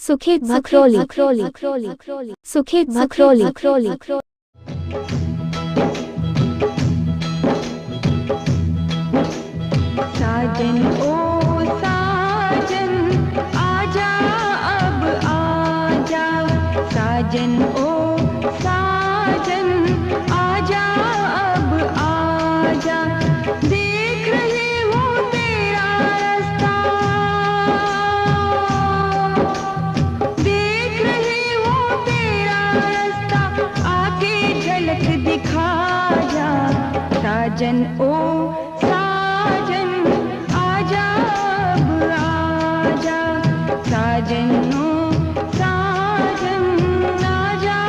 सुखित भखरोली, सुखित भखरोली। साजन ओ साजन आजा अब आजा, साजन ओ साजन आजा अब आजा, देख रही हूँ तेरा रास्ता, देख रही हूँ तेरा रास्ता, आके झलक दिखा जा। साजन ओ साजन आजा अब आजा, साजन ओ साजन आजा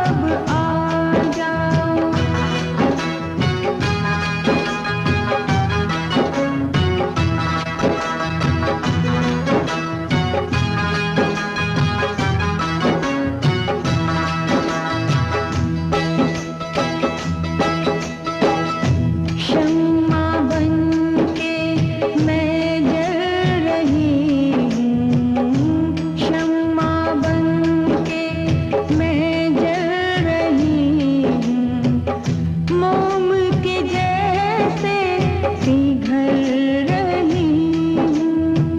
अब आजा। शम्मा बनके मैं जल रही हूँ, शम्मा बनके मैं जल रही हूँ, मोम के जैसे पिघल रही हूँ।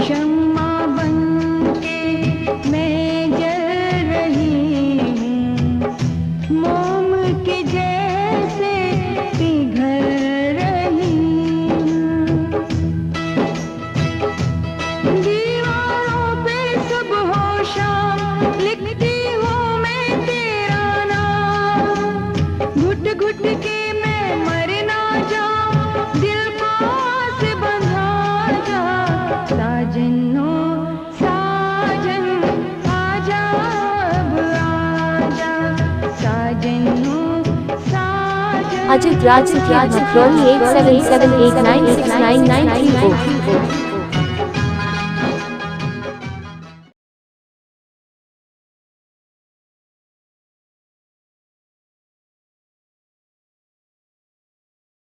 शम्मा बनके मैं जल रही हूँ, मोम के जैसे पिघल रही हूँ। दीवारों पे सुबह शाम लिखती हूँ मैं तेरा नाम, घुट घुट के मैं मर ना जाऊं, दिल पास बंधा जा। साजन ओ साजन आजा अब आजा, साजन ओ साजन। अजित राज, सुखित भखरोली 8778969930।